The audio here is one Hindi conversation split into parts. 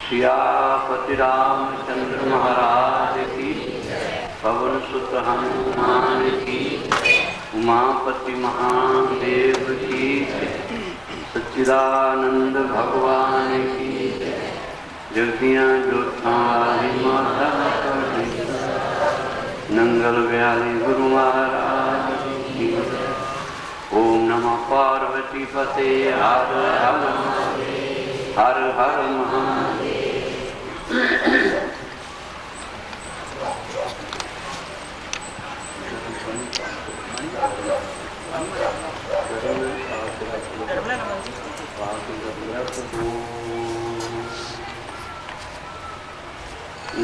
सियापति रामचंद्र महाराज की, पवन सुत हनुमान की, उमापति महादेव की, सच्चिदानंद भगवान की, जगतियाँ जोतावाली माता की, नंगल व्याली गुरु महाराज की। ओम नमः पार्वती पते हर हर हर हर महादेव।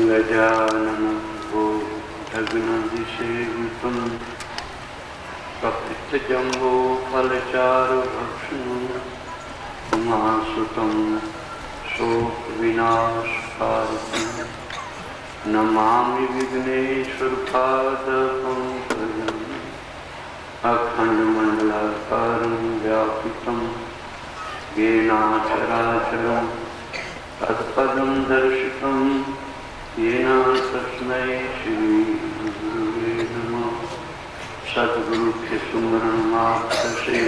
गजाननं भूतगणाधिसेवितं कपित्थजम्बो फलचारुभक्षणं उमासुतं शोकविनाशकारिणं नमामि विघ्नेश्वरपादपङ्कजम् अखण्डमण्डलाकारं व्यापितं येन चराचरं तत्पदं दर्शितं येन तस्मै श्रीगुरुवे नमः। सद्गुरु के सुमरण मात्र से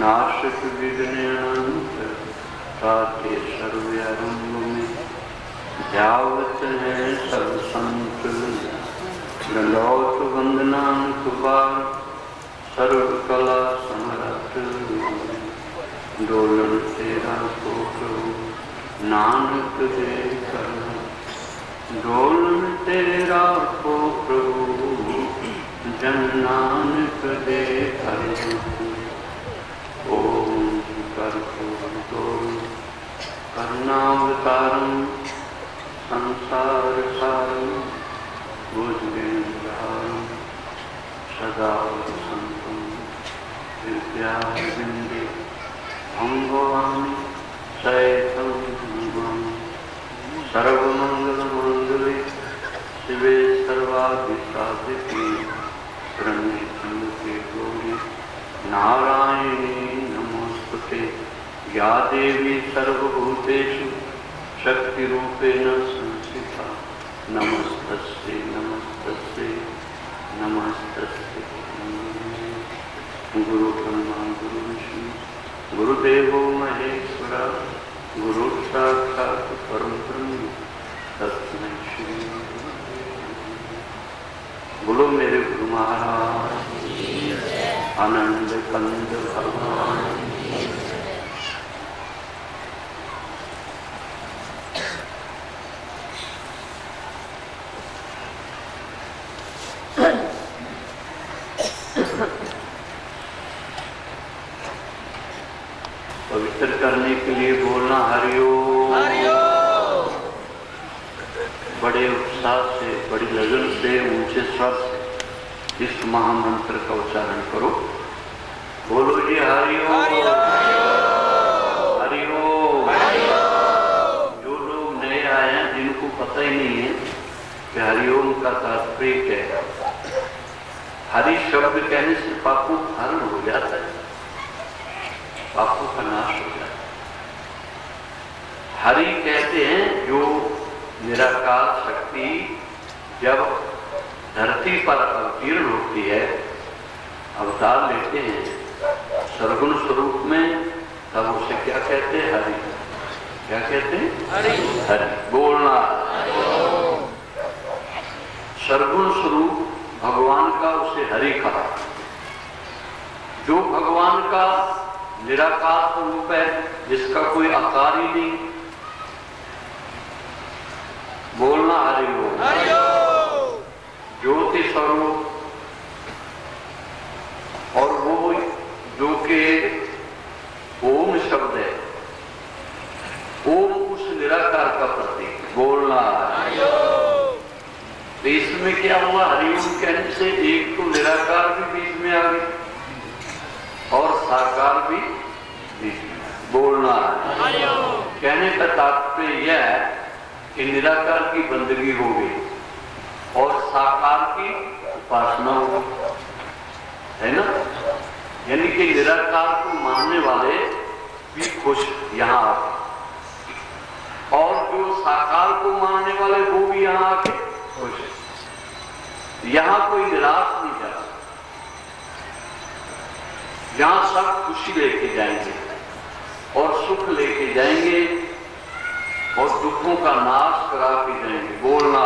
नाशक विघ्नान्त साधे सर्वरंग में ध्यावत है सब संत दंडौत वंदना कुबार सर्व कला समरथ डोलन तेरा को नानक दे कर डोलन तेरा को प्रभु जन नानक दे कर। ओम करुणावतारम संसार सारम भुजगेन्द्रहारम सदा वसंतम विद्याविंदे भंगवामी शैतं सर्वमंगलमंगले शिवे सर्वाधिसाधिके शरण्ये त्र्यंबके गौरी नारायणी नमोस्तुते। या देवी सर्वभूतेषु शक्तिरूपेण संस्थिता नमस्तस्यै नमस्तस्यै नमस्तस्यै। गुरु ब्रह्मा गुरु विष्णु गुरुदेवो महेश्वरा गुरु साक्षात् परब्रह्म तस्मै श्री। बोलो मेरे गुरु महाराज आनंद कंद भगवान। पवित्र करने के लिए बोलना हरिओम हरिओम। बड़े उत्साह से बड़ी लगन से ऊंचे स्वर से इस महामंत्र का उच्चारण करो। बोलो जी हरिओम हरिओम। जो लोग नए आए हैं जिनको पता ही नहीं है कि हरिओम का तात्पर्य क्या है। हरि शब्द कहने से पापों का हरण हो जाता है, पापों का नाश हो जाता है। हरि कहते हैं जो निराकार शक्ति जब धरती पर अवतीर्ण होती है, अवतार लेते हैं सर्वगुण स्वरूप में, तब उसे क्या कहते हैं? हरि। क्या कहते हैं? हरि। हरि बोलना। सर्वगुण स्वरूप भगवान का उसे हरि कहा। जो भगवान का निराकार स्वरूप है, जिसका कोई आकार ही नहीं, बोलना हरि ओम। ज्योति स्वरूप और वो जो के ओम शब्द है, ओम उस निराकार का प्रतीक, बोलना हरि ओम। तो इसमें क्या हुआ? हरिओम कहने से एक तो निराकार भी बीच में आ गई और साकार भी बीच में। बोलना हरि ओम कहने का तात्पर्य यह है कि निराकार की बंदगी हो गई और साकार की उपासना हो, है ना। यानी कि निराकार को मानने वाले भी खुश यहाँ आते और जो साकार को मानने वाले वो भी यहाँ आके खुश है। यहाँ कोई निराश नहीं जा सकता, यहाँ सब खुशी लेके जाएंगे और सुख लेके जाएंगे और दुखों का नाश करा के जाएंगे। बोलना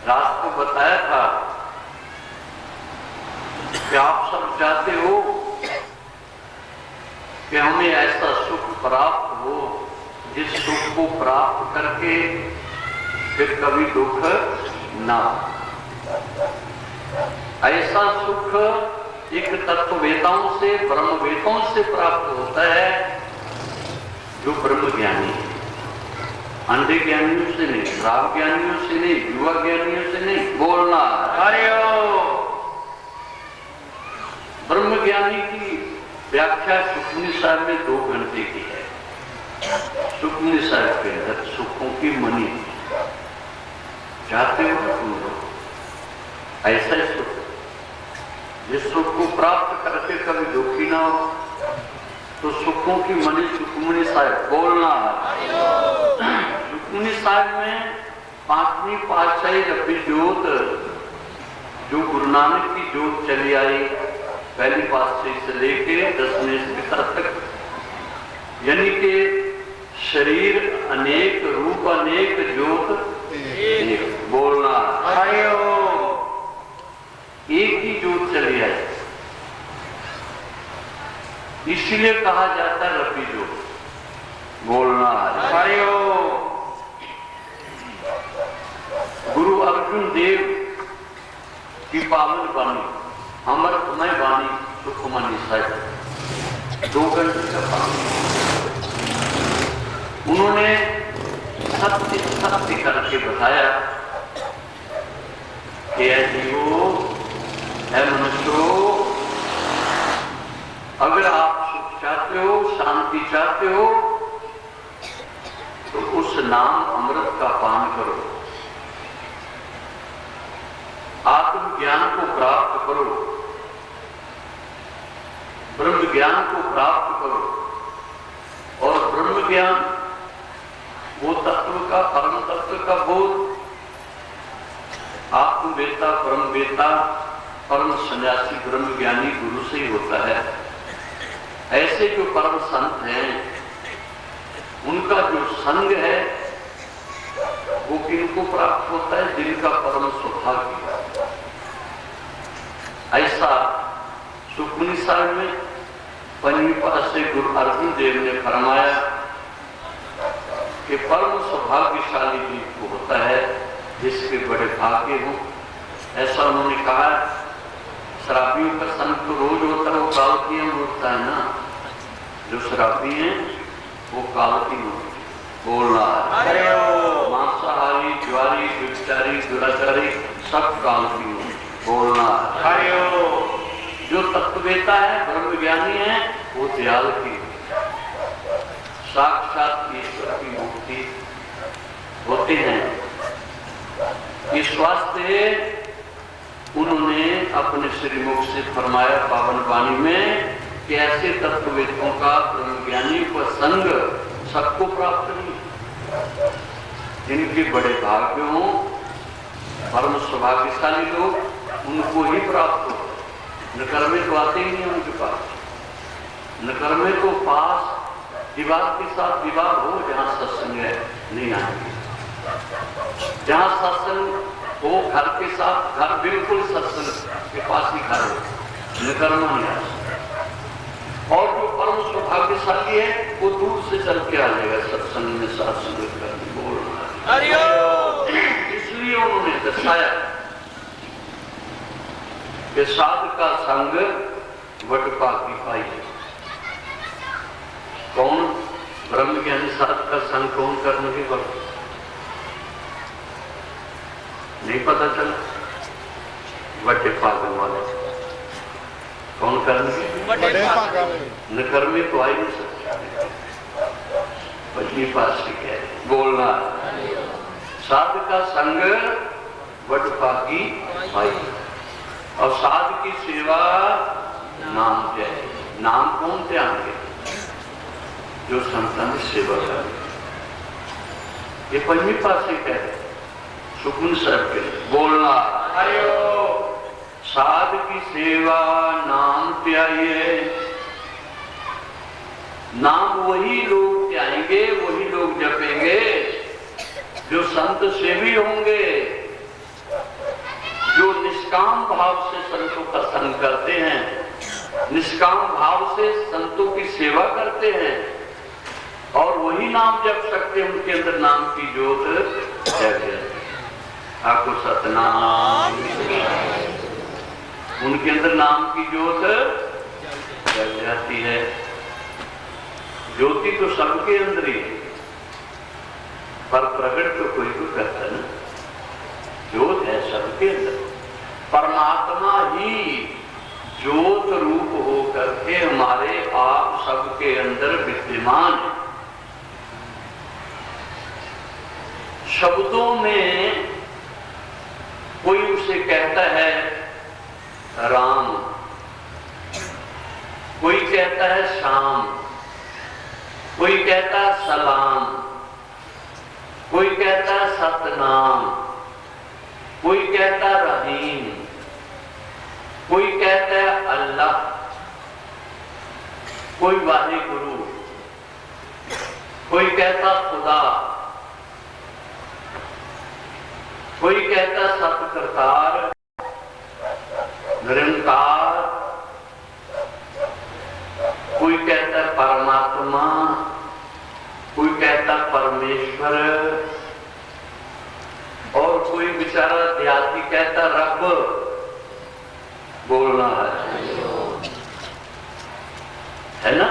रात को बताया था कि आप सब चाहते हो कि हमें ऐसा सुख प्राप्त हो जिस सुख को प्राप्त करके फिर कभी दुख ना। ऐसा सुख एक तत्ववेताओं से, ब्रह्मवेताओं से प्राप्त होता है जो ब्रह्म ज्ञानी है। अंधे ज्ञानियों से नहीं, श्राव ज्ञानियों से नहीं, युवा ज्ञानियों से नहीं। बोलना ब्रह्म ज्ञानी की व्याख्या सुखमनी साहब में 2 घंटे की है। सुखमनी साहब के अंदर सुखों की मनी चाहते हो तुम लोग ऐसा ही सुख, जिस सुख को प्राप्त करके कभी दुखी ना हो, तो सुखों की मनी सुखमनी साहब। बोलना सुखमनी साहब में 5वीं पातशाही रबी जोत, जो गुरु नानक की जोत चली आई पहली पातशाही से लेके 10वें स्थिति तक, यानी कि शरीर अनेक, रूप अनेक, जोत एक। बोलना एक ही जोत चली आई, इसीलिए कहा जाता है रबी जोत। बोलना गुरु अर्जुन देव की पावन वाणी, अमृतमय वाणी सुखमनी साहब 2 घंटे का पावन, उन्होंने सत्य सत्य करके बताया कि जीवो, है मनुष्यों, अगर आप सुख चाहते हो, शांति चाहते हो, तो उस नाम अमृत का पान करो, आत्म ज्ञान को प्राप्त करो, ब्रह्म ज्ञान को प्राप्त करो। और ब्रह्म ज्ञान वो तत्व का, परम तत्व का बोध आत्मवेता, ब्रह्मवेता, परम सन्यासी, ब्रह्म ज्ञानी गुरु से ही होता है। ऐसे जो परम संत हैं, उनका जो संग है वो किनको प्राप्त होता है? जिनका परम सौभाग्य। ऐसा सुखमनी साहब में 5वीं पातशाही गुरु अर्जुन देव ने फरमाया कि परम सौभाग्यशाली जीव को होता है जिसके बड़े भाग्य हो। ऐसा उन्होंने कहा। शराबियों का संग तो रोज होता है, वो काल की होता है ना। जो शराबी हैं वो काल की होती है। बोलना मांसाहारी, ज्वारी, व्यभिचारी, दुराचारी सब काल की होती है। बोलना जो तत्ववेता है, ब्रह्म ज्ञानी है, वो दयाल की साक्षात ईश्वर की मुक्ति होते हैं। इस वास्ते उन्होंने अपने श्रीमुख से फरमाया पावन वाणी में कि ऐसे तत्ववेदों का, ब्रह्म ज्ञानी का संग सबको प्राप्त नहीं। जिनके बड़े भाग्य हों, परम सौभाग्यशाली लोग, उनको ही प्राप्त हो। नकर्मे तो आते ही नहीं उनके पास। नकर्मे तो पास विवाह के साथ विवाह हो जहां सत्संग नहीं आएंगे। जहां सत्संग हो घर के साथ, घर बिल्कुल सत्संग के पास ही घर हो, नकर्मा नहीं आ सकता। और जो परम सौभाग्यशाली है वो दूर से चल के आ जाएगा सत्संग में, सत्संग करने। बोलना इसलिए उन्होंने दर्शाया कि साध का संग वटपा की पाई। कौन? ब्रह्म ज्ञानी साध का संग कौन करने के बाद नहीं पता चला। वटे पागल वाले कौन करने के? नकर्मे तो आई नहीं सकते। पत्नी पास से कह रहे। बोलना साध का संग वटपा की पाई। और साध की सेवा नाम जय। नाम कौन ध्यान के? जो संतां की सेवा कर। ये पंजवीं पासे कह रहे सुखमन साहब के बोलना साध की सेवा नाम त्याइए। नाम वही लोग त्याएंगे, वही लोग जपेंगे जो संत सेवी होंगे, जो निष्काम भाव से संतों का संग करते हैं, निष्काम भाव से संतों की सेवा करते हैं और वही नाम जप सकते हैं। उनके अंदर नाम की ज्योत जग जाती है। आपको सतनाम, उनके अंदर नाम की ज्योत जग जाती है। ज्योति तो सबके अंदर ही है, पर प्रकट तो कोई भी करता ना। ज्योत है सबके अंदर। परमात्मा ही ज्योत रूप होकर के हमारे आप सबके अंदर विद्यमान है। शब्दों में कोई उसे कहता है राम, कोई कहता है शाम, कोई कहता है सलाम, कोई कहता है सतनाम, कोई कहता है रहीम, कोई कहता है अल्लाह, कोई वाहिगुरु, कोई कहता खुदा, कोई कहता सतकर्तार, निरंकार, कोई कहता परमात्मा, कोई कहता परमेश्वर और कोई बेचारा देहाती कहता रब। बोलना है ना?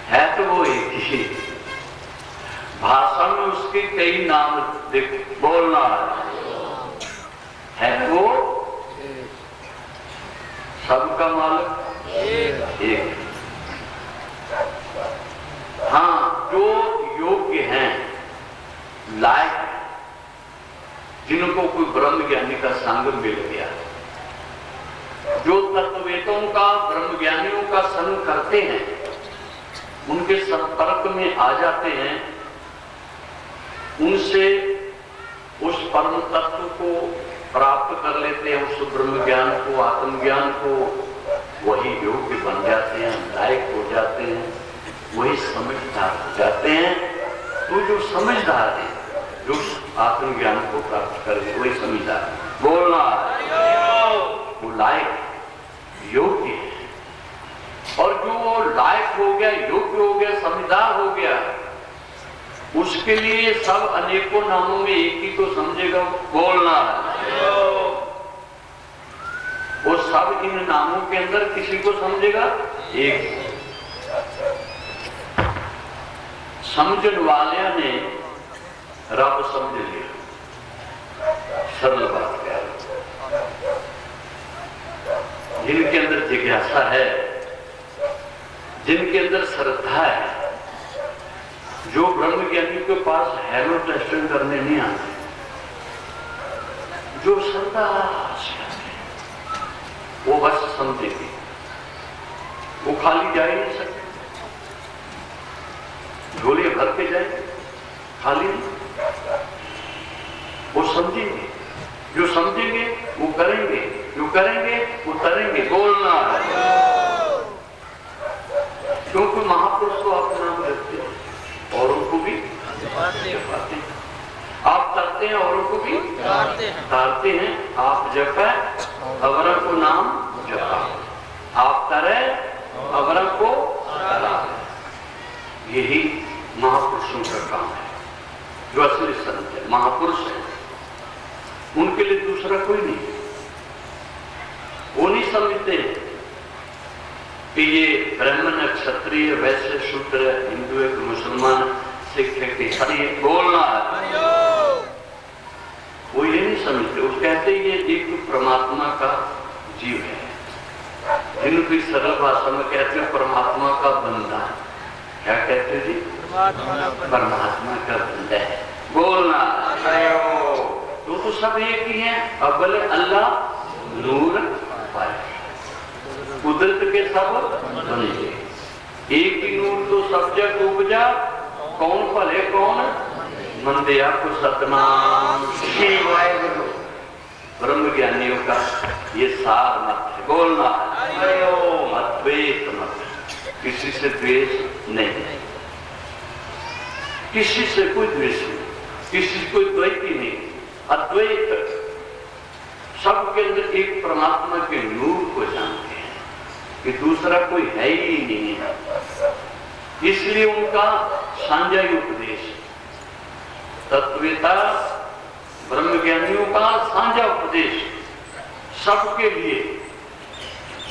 है तो वो एक ही। भाषा में उसके कई नाम देख। बोलना है वो सबका मालिक एक। हाँ, जो योग्य हैं, लायक, जिनको कोई ब्रह्म ज्ञानी का संग मिल गया, जो तत्ववेदों का, ब्रह्म ज्ञानियों का संग करते हैं, उनके संपर्क में आ जाते हैं, उनसे उस परम तत्व को प्राप्त कर लेते हैं, उस ब्रह्म ज्ञान को, आत्मज्ञान को, वही योग्य बन जाते हैं, लायक हो जाते हैं, वही समझदार हो जाते हैं। तो जो समझदार है, जो आत्मज्ञान को प्राप्त करेंगे, वही समझदार। बोलना वो लायक योग्य है। और जो वो लायक हो गया, योग्य हो गया, समझदार हो गया, उसके लिए सब अनेकों नामों में एक ही को समझेगा। बोलना वो सब इन नामों के अंदर किसी को समझेगा एक। समझने वाले ने रब समझ लिया। सरल बात क्या है? जिनके अंदर जिज्ञासा है, जिनके अंदर श्रद्धा है, जो ब्रह्म ज्ञानी के पास हेलो टेस्टिंग करने नहीं आते, जो श्रद्धा से वो बस समझेंगे, वो खाली जा ही नहीं सकते। झोले भर के जाएंगे, खाली नहीं। वो समझेंगे, जो समझेंगे वो करेंगे, जो करेंगे वो करेंगे। बोलना क्योंकि महापुरुष तो अपना नाम रखते हैं और उनको भी जपाते हैं। आप करते हैं औरों को भी तारते हैं। आप जपे अवरों को नाम जपा, आप करे अवरों को तरा। यही महापुरुषों का काम है। जो असली संत है, महापुरुष है, उनके लिए दूसरा कोई नहीं। वो नहीं समझते कि ये ब्राह्मण, क्षत्रिय, वैश्य, शूद्र, हिंदू है, मुसलमान, सिख है, ईसाई। बोलना वो ये नहीं समझते। वो कहते ये एक परमात्मा का जीव है, जिनकी सरल भाषा में कहते हैं परमात्मा का बंदा। क्या कहते जी? परमात्मा का बंदा है। बोलना तो सब एक ही है। अव्वल अल्लाह, नूर, कुदरत के सब बंदे। एक ही नूर तो सब जग उपजा, कौन भले कौन मंदे। आपको सतनाम श्री वाहिगुरु। ब्रह्म ज्ञानियों का ये सार मत है। बोलना अद्वैत मत, किसी से द्वेष नहीं, किसी से कोई द्वेष नहीं, किसी से कोई द्वैती नहीं। अद्वैत, सबके अंदर एक परमात्मा के नूर को जानते हैं कि दूसरा कोई है ही नहीं है। इसलिए उनका साझा उपदेश, तत्ववेता ब्रह्मज्ञानियों का साझा उपदेश सबके लिए,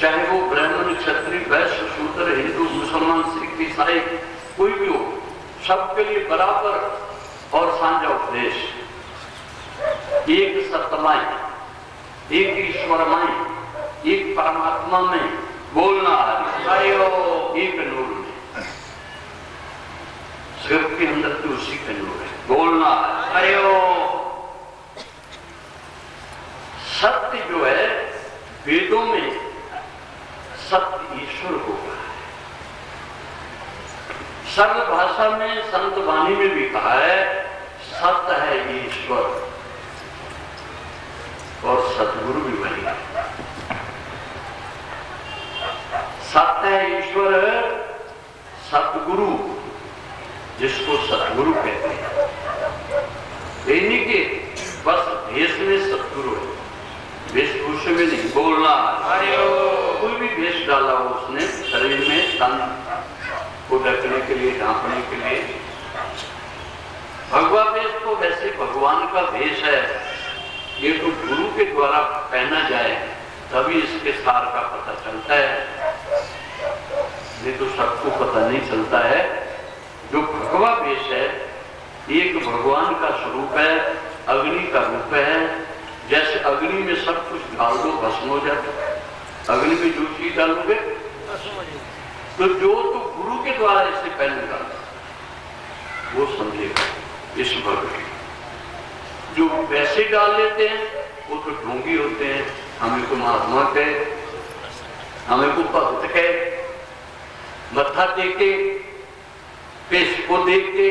चाहे वो ब्राह्मण, क्षत्रिय, वैश्य, शूद्र, हिंदू, मुसलमान, सिख, ईसाई, कोई भी हो, सबके लिए बराबर और साझा उपदेश। एक सत्यमय, एक ईश्वरमय, एक परमात्मा में बोलना है, एक नूर में, सिर्फ के अंदर तो उसी का नूर है। बोलना है। सत्य जो है, वेदों में सत्य ईश्वर को कहा है। सरल भाषा में संत वाणी में भी कहा है, सत्य है ईश्वर, और सतगुरु भी वही है। सत्य है ईश्वर, सतगुरु जिसको सतगुरु कहते हैं, इन्हीं के बस भेष में सतगुरु है, वेशभूषा में नहीं। बोलना कोई भी भेष डाला हो उसने शरीर में, तन को ढकने के लिए, ढांपने के लिए। भगवा वेश तो वैसे भगवान का भेष है, ये तो गुरु के द्वारा पहना जाए तभी इसके सार का पता चलता है, नहीं तो सबको पता नहीं चलता है। जो भगवा वेश है, एक भगवान का स्वरूप है, अग्नि का रूप है। जैसे अग्नि में सब कुछ डाल दो भस्म हो जाता, अग्नि में जो चीज डालोगे तो जो तो गुरु के द्वारा इसे पहनेगा वो समझेगा इस भगवान। जो वैसे डाल लेते हैं वो तो ढोंगी होते हैं, हमें को महात्मा कहे, हमें को भक्त कहे, मत्था देख के, पेश को देख के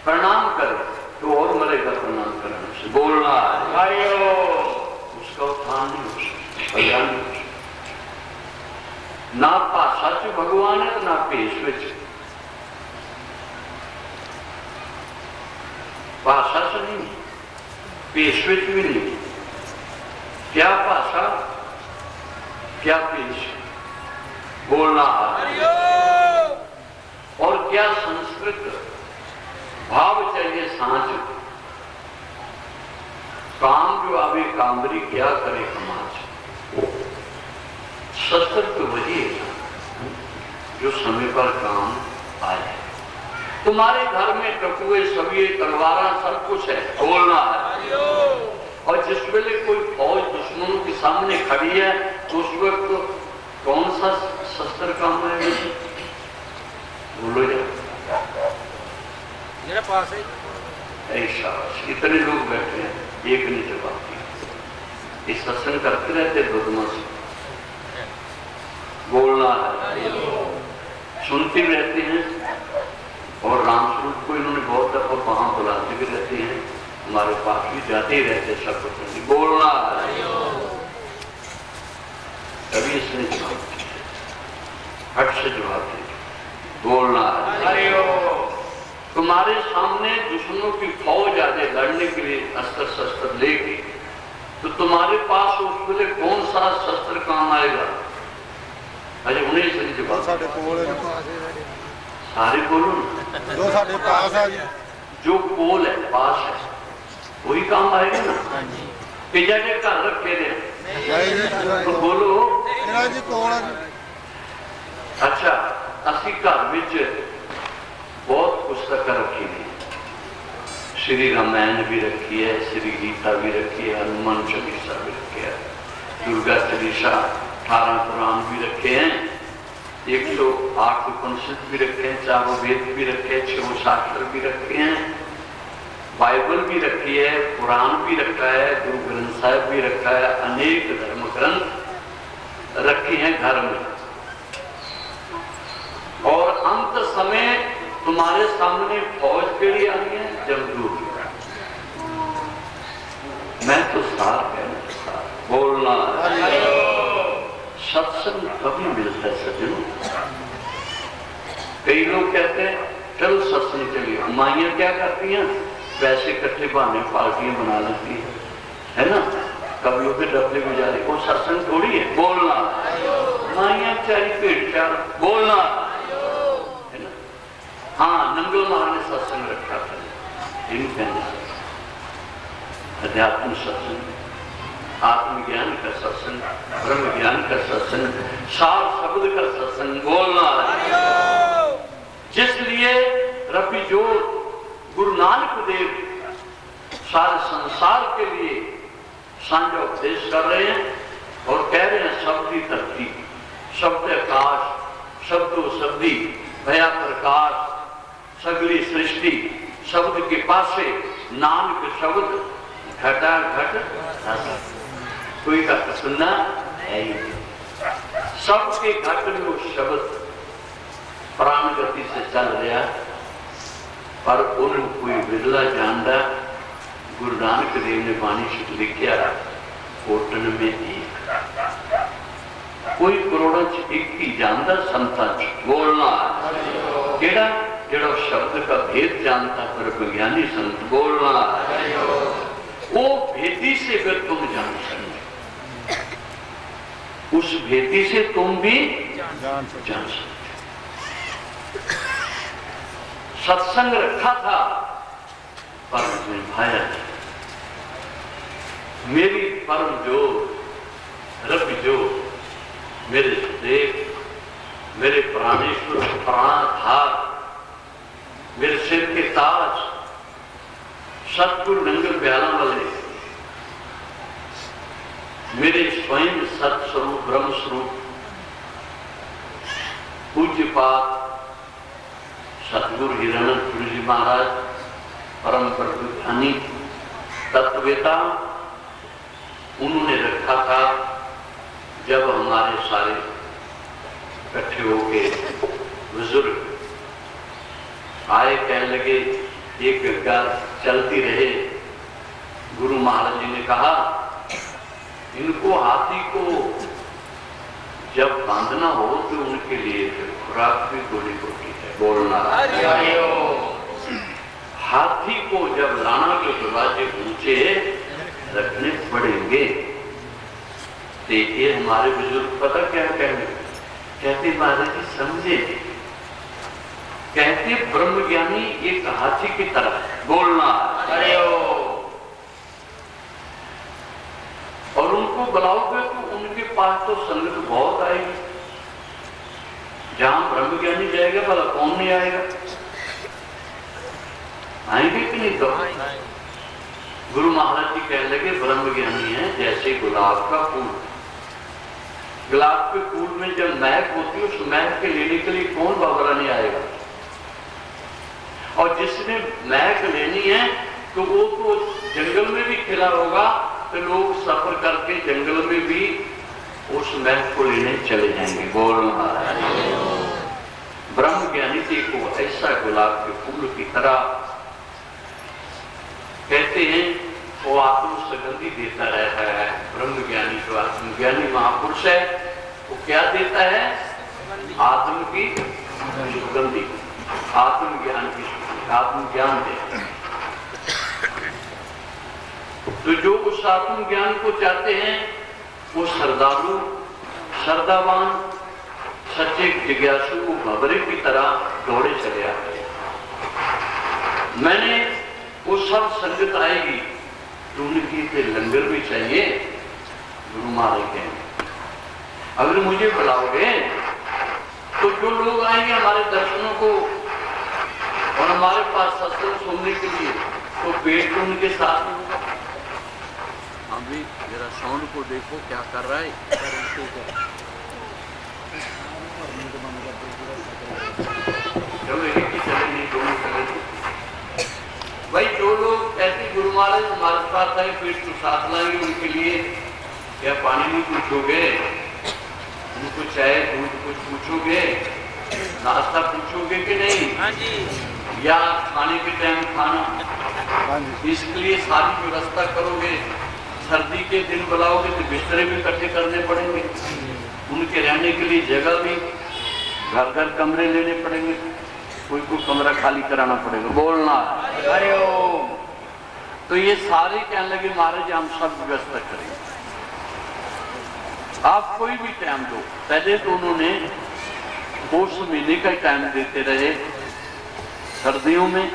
प्रणाम करे तो और मरेगा प्रणाम करने से। बोलना है उसका उत्थान नहीं हो सकता, कल्याण नहीं हो सकता। ना भाषा से भगवान है ना पेश में, भाषा से नहीं, पेश में भी नहीं। क्या भाषा क्या पेश, बोलना है। और क्या संस्कृत भाव चाहिए सांच, काम जो आवे कामरी क्या करे समाज। शस्त्र तो वही है जो समय पर काम आए। तुम्हारे घर में टकुए, सभी तलवारा सब कुछ है, बोलना है। और जिस वेले कोई फौज दुश्मनों के सामने खड़ी है तो उस वक्त कौन सा शस्त्र काम है? बोलो मेरे पास है ऐसा। इतने लोग बैठे हैं, एक नहीं जवाब दिया। इस सत्संग करते रहते बदमाश, बोलना है, सुनते भी रहते हैं। और रामस्वरूप को इन्होंने बहुत दफा वहां बुलाते भी रहते हैं, हमारे पास भी जाते ही रहते सब कुछ। बोलना है। कभी इसने जवाब दिया, हट से जवाब दिया। बोलना है। तुम्हारे सामने दुश्मनों की फौज आ जाए लड़ने के लिए अस्त्र शस्त्र लेके, तो तुम्हारे पास उस वेले कौन सा शस्त्र काम आएगा? अरे उन्हें सही जवाब। सारे बोलो जो साढ़े पास है, जो पोल है पास है वही काम आएगा ना। कि जगह घर रखे थे तो बोलो। अच्छा, असी घर विच बहुत पुस्तक रखी है, श्री रामायण भी रखी है, श्री गीता भी रखी है, हनुमान चालीसा भी रखी है, दुर्गा चालीसा, 18 पुराण भी रखे हैं, 108 उपनिषद भी रखे हैं, 4 वेद भी रखे हैं, 6 शास्त्र भी रखे हैं, बाइबल भी रखी है, पुराण भी रखा है, गुरु ग्रंथ साहिब भी रखा है, अनेक धर्म ग्रंथ रखे हैं घर में। अंत समय तुम्हारे सामने फौज केड़ी आनी है, जमदूत। मैं तो साफ कहना चाहता, बोलना सत्संग कभी मिलता है सज्जनों। कई लोग कहते हैं चलो सत्संग चलिए, माइयां क्या करती हैं, पैसे इकट्ठे बहाने पार्टियां बना लेती है ना, कभी वो डबले गुजारे, वो सत्संग थोड़ी है। बोलना माइयां चाहे पेट चार, बोलना है ना। हाँ, नंगल महाराज ने सत्संग रखा था, इन कहने अध्यात्म सत्संग, आत्मज्ञान का सत्संग, ब्रह्म ज्ञान का सत्संग, सार शब्द का सत्संग। बोलना जिसलिए रबी जो गुरु नानक देव सारे संसार के लिए सांझा उपदेश कर रहे हैं और कह रहे हैं शब्दी धरती, शब्द आकाश, शब्दों शब्दी भया प्रकाश, सगली सृष्टि शब्द के पासे, नानक शब्द घटा घट रस। कोई घट सुनना है ही, सबके घट में वो शब्द प्राण गति से चल रहा, पर उन्हें कोई बिरला जानता। गुरु नानक देव ने बाणी से लिखा, कोटन में एक, कोई करोड़ों च एक ही जानता संतां च। बोलना केड़ा जेड़ा शब्द का भेद जानता, पर विज्ञानी संत। बोलना वो भेदी से फिर तुम जान सकते, उस भेदी से तुम भी जान सकते। सत्संग रखा था पर निभाया नहीं। मेरी परम जो रब जो मेरे सुदेव, मेरे प्राणेश्वर, प्राणाधार, मेरे सिर के ताज, सतगुरु नंगल ब्याला वाले, मेरे स्वयं सत्स्वरूप ब्रह्म स्वरूप पूज्यपाद सतगुरु हिरानंद जी महाराज, परम प्रबुद्धानी तत्ववेता, उन्होंने रखा था। जब हमारे सारे इकट्ठे होके बुजुर्ग आए, कहने लगे ये गंगा चलती रहे। गुरु महाराज जी ने कहा इनको हाथी को जब बांधना हो तो उनके लिए खुराक भी गोली होती है। बोलना हाथी को जब लाना के दरवाजे ऊंचे रखने पड़ेंगे। तो ये हमारे बुजुर्ग पता क्या कहते महाराज जी समझे, कहते ब्रह्मज्ञानी एक हाथी की तरह। बोलना और उनको बुलाओगे तो उनके पास तो संगत बहुत आएगी। जहां ब्रह्मज्ञानी जाएगा भला कौन नहीं आएगा, आएंगे कि नहीं? तो गुरु महाराज जी कहने लगे ब्रह्मज्ञानी है जैसे गुलाब का फूल। गुलाब के फूल में जब महक होती है, उस महक के लेने के लिए कौन बाबरा नहीं आएगा? और जिसने महक लेनी है तो वो तो जंगल में भी खिला होगा, तो लोग सफर करके जंगल में भी उस महक को लेने चले जाएंगे। बोलना ब्रह्म ज्ञानी जी को ऐसा गुलाब के फूल की तरह कहते हैं, वो आत्म सुगंधी देता रहता है। ब्रह्म ज्ञानी जो आत्मज्ञानी महापुरुष है, वो क्या देता है? आत्म की सुगंधी, आत्मज्ञान की, आत्मज्ञान देता है। तो जो उस आत्मज्ञान को चाहते हैं वो श्रद्धालु, श्रद्धावान, सच्चे जिज्ञासु भंवरे की तरह दौड़े चले आते हैं। मैंने वो सब संगत आएगी तो उनकी लंगर भी चाहिए। गुरु महाराज कहेंगे अगर मुझे बुलाओगे तो जो लोग आएंगे हमारे दर्शनों को और हमारे पास सत्संग सुनने के लिए, तो पेट तो उनके साथ में होगा। अभी जरा साउंड को देखो क्या कर रहा है। चलो एक ही चले, नहीं दोनों चले। भाई जो लोग ऐसे गुरु महाराज हमारे पास आए, पेट को साथ लाएंगे, उनके लिए क्या पानी नहीं पूछोगे, उनको चाय दूध कुछ पूछोगे? नाश्ता पूछोगे कि नहीं? हाँ जी। या खाने के टाइम खाना? इसके लिए सारी व्यवस्था करोगे। सर्दी के दिन बुलाओगे तो बिस्तरे भी इकट्ठे करने पड़ेंगे, उनके रहने के लिए जगह भी, घर घर कमरे लेने पड़ेंगे, कोई कमरा खाली कराना पड़ेगा। बोलना अरे ओ, तो ये सारे कहने लगे महाराज हम सब व्यवस्था करेंगे, आप कोई भी टाइम दो। पहले तो उन्होंने पौष महीने का टाइम देते रहे सर्दियों में,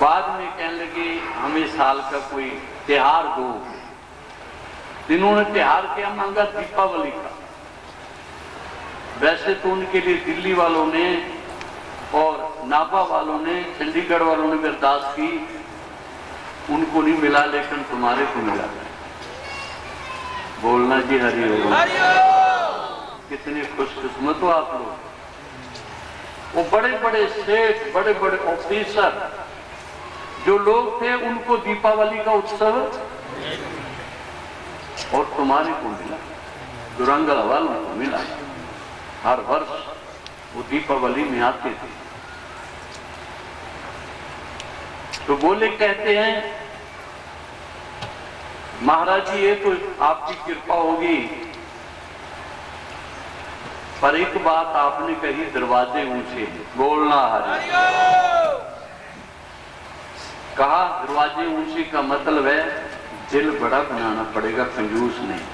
बाद में कहने लगे हमें साल का कोई त्योहार दो। इन्होंने त्योहार क्या मांगा? दीपावली का। वैसे तो उनके लिए दिल्ली वालों ने और नाभा वालों ने, चंडीगढ़ वालों ने बर्दाश्त की, उनको नहीं मिला, लेकिन तुम्हारे को मिला। बोलना जी हरि ओम। कितने खुशकिस्मत हो आप लोग। वो बड़े बड़े सेठ, बड़े बड़े ऑफिसर जो लोग थे, उनको दीपावली का उत्सव और तुम्हारे को मिला, दुरंगल वालों को मिला। हर वर्ष वो दीपावली में आते थे। तो बोले, कहते हैं महाराज जी ये तो आपकी कृपा होगी, पर एक बात आपने कही दरवाजे ऊंचे। बोलना हरि। कहा दरवाजे ऊंचे का मतलब है दिल बड़ा बनाना पड़ेगा, कंजूस नहीं।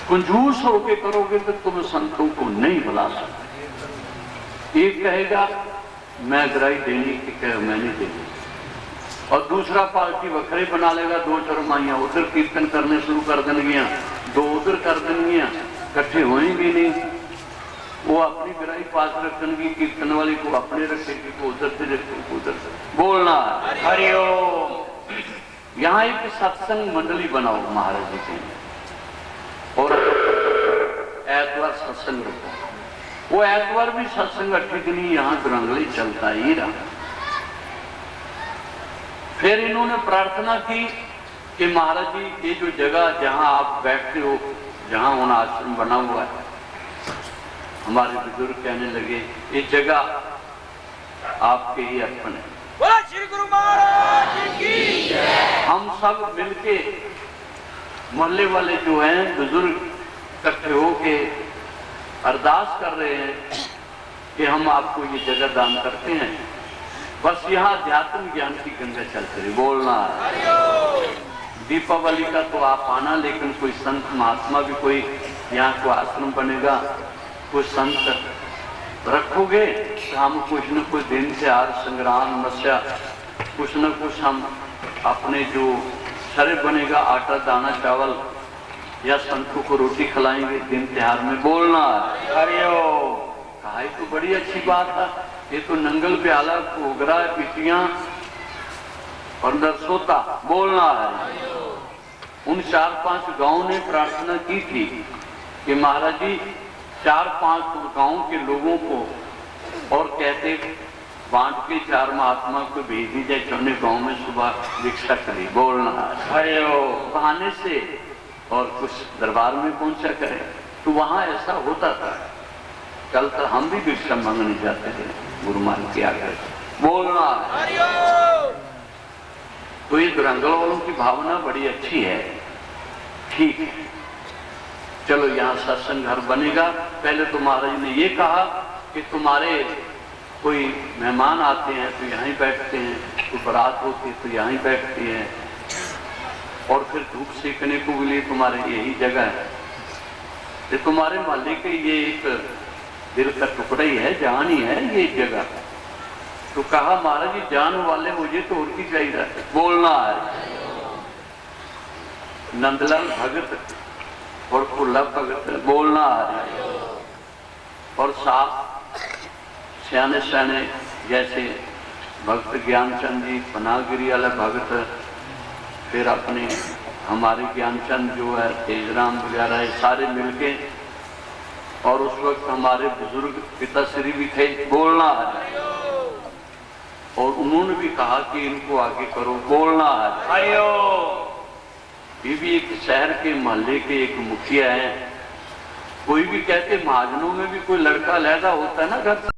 कंजूस होके करोगे तो तुम संतों को नहीं बुला सकते। एक कहेगा मैं ग्राही देनी की कहे मैं नहीं देनी, और दूसरा पार्टी वखरे बना लेगा, दो चरमाइयां उधर कीर्तन करने शुरू कर देंगियां, दो उधर कर देंगियां, इकट्ठे होएंगे नहीं। वो अपनी ग्राही पास रखेंगी, कीर्तन वाली को अपने रखेगी, को उधर से रखेगी, को उधर से। बोलना हरिओम। यहाँ एक सत्संग मंडली बनाओ महाराज जी के, और ऐतवार सत्संग रखो। वो ऐतवार भी सत्संग ठीक नहीं, यहाँ दुरंगली चलता ही रहा। फिर इन्होंने प्रार्थना की कि महाराज जी ये जो जगह जहां आप बैठते हो, जहां उन आश्रम बना हुआ है, हमारे बुजुर्ग कहने लगे ये जगह आपके ही अर्पण है। बोला श्री गुरु महाराज की जय। हम सब मिलके मोहल्ले वाले जो हैं बुजुर्ग इकट्ठे होके अरदास कर रहे हैं कि हम आपको ये जगह दान करते हैं, बस यहाँ अध्यात्म ज्ञान की गंगा चलती रही। बोलना दीपावली का तो आप आना, लेकिन कोई संत महात्मा भी कोई यहाँ को आश्रम बनेगा, कोई संत रखोगे तो हम कुछ न कुछ दिन से आर संग्राम मस्या कुछ न कुछ हम अपने जो शरीर बनेगा, आटा दाना चावल या संतों को रोटी खिलाएंगे दिन त्योहार में। बोलना हरिओम। कहा तो बड़ी अच्छी बात है, ये तो नंगल प्याला घोगरा पिटियां और नरसोता। बोलना है उन 4-5 गांव ने प्रार्थना की थी कि महाराज जी 4-5 गांव के लोगों को और कहते बांट के 4 महात्मा को भेज दी जाए, चौने गांव में सुबह भिक्षा करी। बोलना बहाने से और कुछ दरबार में पहुंचा करे। तो वहां ऐसा होता था, कल तक हम भी भिक्षा मांगने जाते थे गुरु मान के आगे। बोलना तो ये दुरंगल वालों की भावना बड़ी अच्छी है, ठीक है। चलो यहाँ सत्संग घर बनेगा। पहले तो महाराज ने ये कहा कि तुम्हारे कोई मेहमान आते हैं तो यहाँ ही बैठते हैं, कोई बारात होती है तो यहाँ ही बैठती है, और फिर धूप सेकने को लिए तुम्हारे यही जगह है। ये तुम्हारे मोहल्ले के ये एक दिल का टुकड़ा ही है, जान ही है ये जगह। तो कहा महाराज जी जान वाले मुझे तो और की चाहिए। बोलना है नंदलाल भगत और पुल्ला भगत। बोलना है और साथ सियाने सियाने जैसे भक्त ज्ञानचंद जी, पनागिरी वाला भगत, फिर अपने हमारे ज्ञानचंद जो है, तेजराम वगैरह सारे मिलके, और उस वक्त हमारे बुजुर्ग पिताश्री भी थे। बोलना है और उन्होंने भी कहा कि इनको आगे करो। बोलना है ये भी एक शहर के मोहल्ले के एक मुखिया हैं, कोई भी कहते महाजनों में भी कोई लड़का लैदा होता है ना घर से,